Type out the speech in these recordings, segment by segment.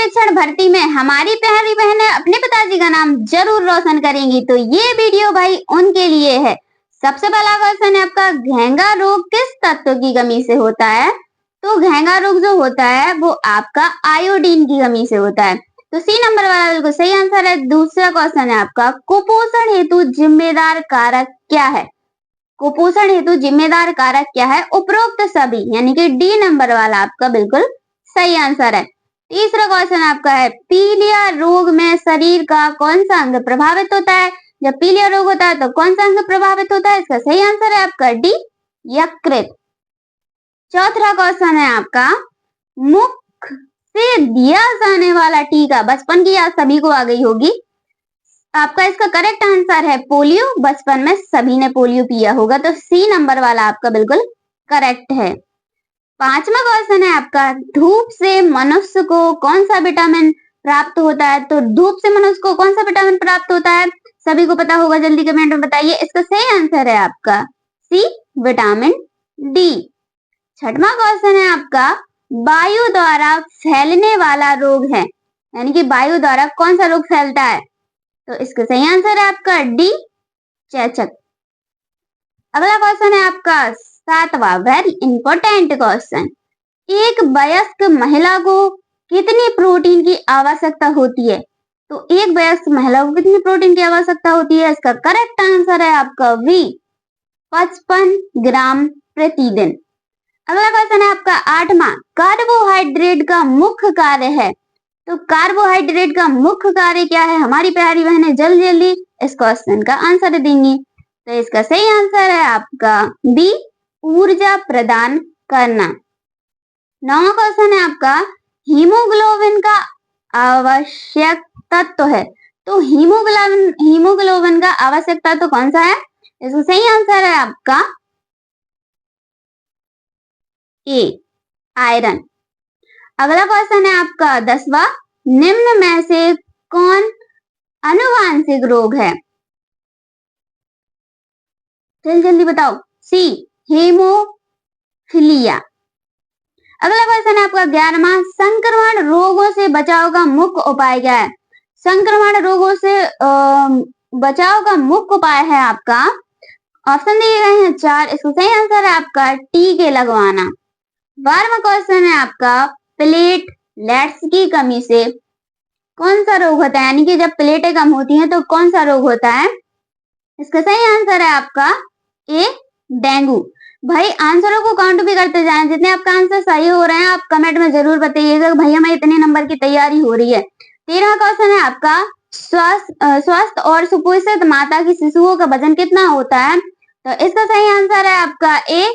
निरीक्षण भर्ती में हमारी प्यारी बहनें अपने पिताजी का नाम जरूर रोशन करेंगी, तो ये वीडियो भाई उनके लिए है। सबसे पहला क्वेश्चन है आपका, घेंगा रोग किस तत्व की कमी से होता है? तो घेंगा रोग जो होता है वो आपका आयोडीन की कमी से होता है। तो सी नंबर वाला बिल्कुल सही आंसर है। दूसरा क्वेश्चन है आपका, कुपोषण हेतु जिम्मेदार कारक क्या है? कुपोषण हेतु जिम्मेदार कारक क्या है? उपरोक्त सभी, यानी कि डी नंबर वाला आपका बिल्कुल सही आंसर है। तीसरा क्वेश्चन आपका है, पीलिया रोग में शरीर का कौन सा अंग प्रभावित होता है? जब पीलिया रोग होता है तो कौन सा अंग प्रभावित होता है? इसका सही आंसर है आपका डी, यकृत। चौथा क्वेश्चन है आपका, मुख से दिया जाने वाला टीका, बचपन की याद सभी को आ गई होगी, आपका इसका करेक्ट आंसर है पोलियो। बचपन में सभी ने पोलियो पिया होगा, तो सी नंबर वाला आपका बिल्कुल करेक्ट है। पांचवा क्वेश्चन है आपका, धूप से मनुष्य को कौन सा विटामिन प्राप्त होता है? तो धूप से मनुष्य को कौन सा विटामिन प्राप्त होता है? सभी को पता होगा, जल्दी कमेंट में बताइए। इसका सही आंसर है आपका सी, विटामिन डी। छठवां क्वेश्चन है आपका, वायु द्वारा फैलने वाला रोग है, यानी कि वायु द्वारा कौन सा रोग फैलता है? तो इसका सही आंसर है आपका डी, चेचक। अगला क्वेश्चन है आपका सातवां, वेरी इंपॉर्टेंट क्वेश्चन, एक वयस्क महिला को कितनी प्रोटीन की आवश्यकता होती है? तो एक वयस्क महिला को कितनी प्रोटीन की आवश्यकता होती है? इसका करेक्ट आंसर है आपका वी, 55 ग्राम प्रतिदिन। अगला क्वेश्चन है आपका आठवां, कार्बोहाइड्रेट का मुख्य कार्य है। तो कार्बोहाइड्रेट का मुख्य कार्य क्या है? हमारी प्यारी बहनें जल्दी जल्दी इस क्वेश्चन का आंसर देंगी। तो इसका सही आंसर है आपका बी, ऊर्जा प्रदान करना। नौवां क्वेश्चन है आपका, हीमोग्लोबिन का आवश्यक तत्व है। तो हीमोग्लोबिन का आवश्यक तत्व कौन सा है? इसका सही आंसर है आपका ए, आयरन। अगला क्वेश्चन है आपका 10वां, निम्न में से कौन अनुवांशिक रोग है? जल्दी जल्दी बताओ। सी, हेमोफिलिया। अगला क्वेश्चन है आपका 11वां, संक्रमण रोगों से बचाव का मुख्य उपाय क्या है? संक्रमण रोगों से बचाव का मुख्य उपाय है आपका, ऑप्शन दिए गए हैं 4, इसका सही आंसर है आपका टीके लगवाना। 12वां क्वेश्चन है आपका, प्लेटलेट्स की कमी से कौन सा रोग होता है? यानी कि जब प्लेटें कम होती हैं तो कौन सा रोग होता है? इसका सही आंसर है आपका ए, डेंगू। भाई आंसरों को काउंट भी करते जाएं, जितने आपका आंसर सही हो रहे हैं आप कमेंट में जरूर बताइएगा भैया मैं इतने नंबर की तैयारी हो रही है। 13वां क्वेश्चन है आपका, स्वस्थ और सुपोषित माता की शिशुओं का वजन कितना होता है? तो इसका सही आंसर है आपका ए,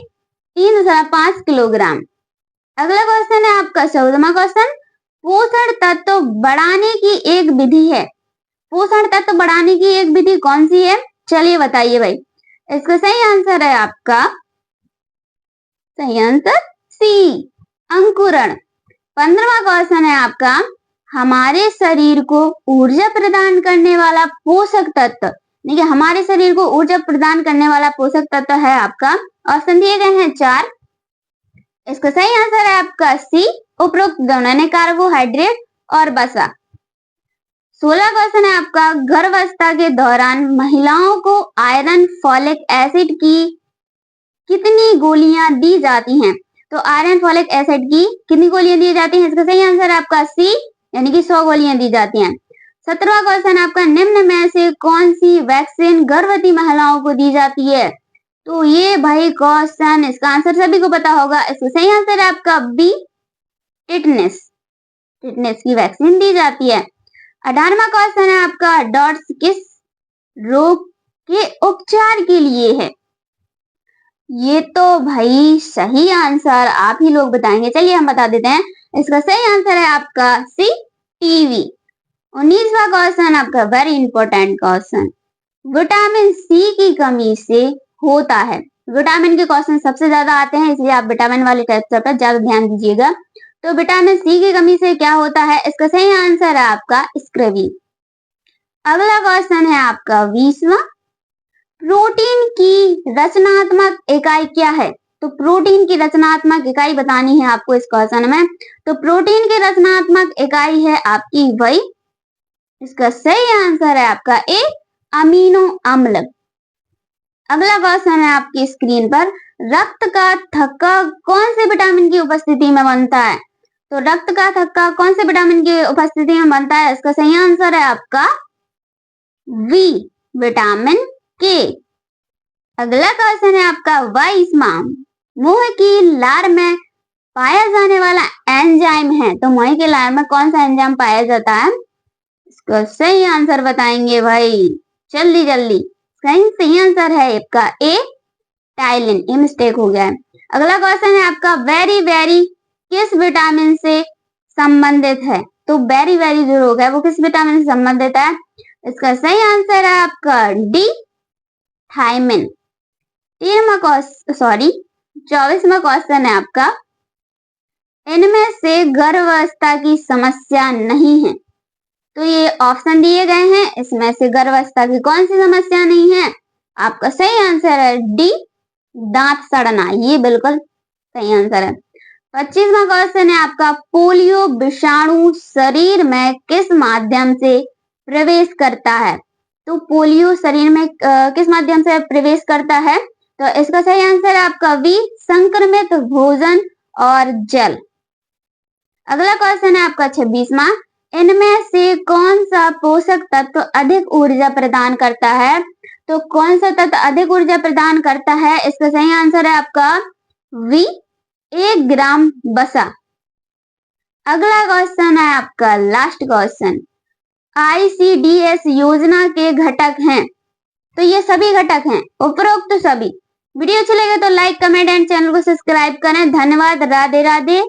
3.5 किलोग्राम। अगला क्वेश्चन है आपका 14वां क्वेश्चन, पोषण तत्व बढ़ाने की एक विधि है। पोषण तत्व बढ़ाने की एक विधि कौन सी है? चलिए बताइए भाई। इसका सही आंसर है आपका, सही आंसर सी, अंकुरण। 15वां क्वेश्चन है आपका, हमारे शरीर को ऊर्जा प्रदान करने वाला पोषक तत्व, देखिए हमारे शरीर को ऊर्जा प्रदान करने वाला पोषक तत्व है आपका, ऑप्शन दिए गए हैं 4, इसका सही आंसर है आपका सी, उपरोक्त दोनों ने, कार्बोहाइड्रेट और वसा। 16 क्वेश्चन है आपका, गर्भावस्था के दौरान महिलाओं को आयरन फॉलिक एसिड की कितनी गोलियां दी जाती हैं? तो आयरन फॉलिक एसिड की कितनी गोलियां दी जाती हैं? इसका सही आंसर है आपका सी, यानी कि 100 गोलियां दी जाती हैं। 17वां क्वेश्चन आपका, निम्न में से कौन सी वैक्सीन गर्भवती महिलाओं को दी जाती है? तो ये भाई क्वेश्चन, इसका आंसर सभी को पता होगा, इसका सही आंसर है आपका बी, टिटनेस। टिटनेस की वैक्सीन दी जाती है। 18वां क्वेश्चन है आपका, डॉट्स किस रोग के उपचार के लिए है? ये तो भाई सही आंसर आप ही लोग बताएंगे, चलिए हम बता देते हैं। इसका सही आंसर है आपका सी, टीवी। 19वां क्वेश्चन आपका very important question, vitamin C की कमी से होता है। विटामिन के क्वेश्चन सबसे ज्यादा आते हैं, इसलिए आप विटामिन वाले चैप्टर पर ज्यादा ध्यान दीजिएगा। तो विटामिन सी की कमी से क्या होता है? इसका सही आंसर है आपका स्क्रैबी। अगला क्वेश्चन है आपका 20वां, प्रोटीन की रचनात्मक इकाई क्या है? तो तो प्रोटीन की रचनात्मक इकाई बतानी है आपको इस क्वेश्चन में। तो प्रोटीन की रचनात्मक इकाई है आपकी वही, इसका सही आंसर है आपका ए, अमीनो अम्ल। अगला क्वेश्चन है आपकी स्क्रीन पर, रक्त का थक्का कौन से विटामिन की उपस्थिति में बनता है? तो रक्त का थक्का कौन से विटामिन की उपस्थिति में बनता है? इसका सही आंसर है आपका वी, विटामिन के। अगला क्वेश्चन है आपका 22वां, मुंह की लार में पाया जाने वाला एंजाइम है, तो मुंह की लार में कौन सा एंजाइम पाया जाता है? इसका सही आंसर बताएंगे भाई, जल्दी जल्दी। सही आंसर है आपका ए, टाइलिन। ये मिस्टेक हो गया है। अगला क्वेश्चन है आपका, वेरी वेरी किस विटामिन से संबंधित है? तो वेरी वेरी जो रोग है वो किस विटामिन से संबंधित है? इसका सही आंसर है आपका डी, थायमिन। 24वां क्वेश्चन है आपका, इनमें से गर्भावस्था की समस्या नहीं है, तो ये ऑप्शन दिए गए हैं, इसमें से गर्भावस्था की कौन सी समस्या नहीं है? आपका सही आंसर है डी, दांत सड़ना। ये बिल्कुल सही आंसर है। 25वां क्वेश्चन है आपका, पोलियो विषाणु शरीर में किस माध्यम से प्रवेश करता है? तो पोलियो शरीर में किस माध्यम से प्रवेश करता है? तो इसका सही आंसर है आपका वी, संक्रमित भोजन और जल। अगला क्वेश्चन है आपका 26वां, इनमें से कौन सा पोषक तत्व अधिक ऊर्जा प्रदान करता है? तो कौन सा तत्व अधिक ऊर्जा प्रदान करता है? इसका सही आंसर है आपका वी, 1 ग्राम वसा। अगला क्वेश्चन है आपका लास्ट क्वेश्चन, ICDS योजना के घटक हैं, तो ये सभी घटक हैं, उपरोक्त सभी। वीडियो अच्छी लगे तो लाइक, कमेंट एंड चैनल को सब्सक्राइब करें। धन्यवाद, राधे राधे।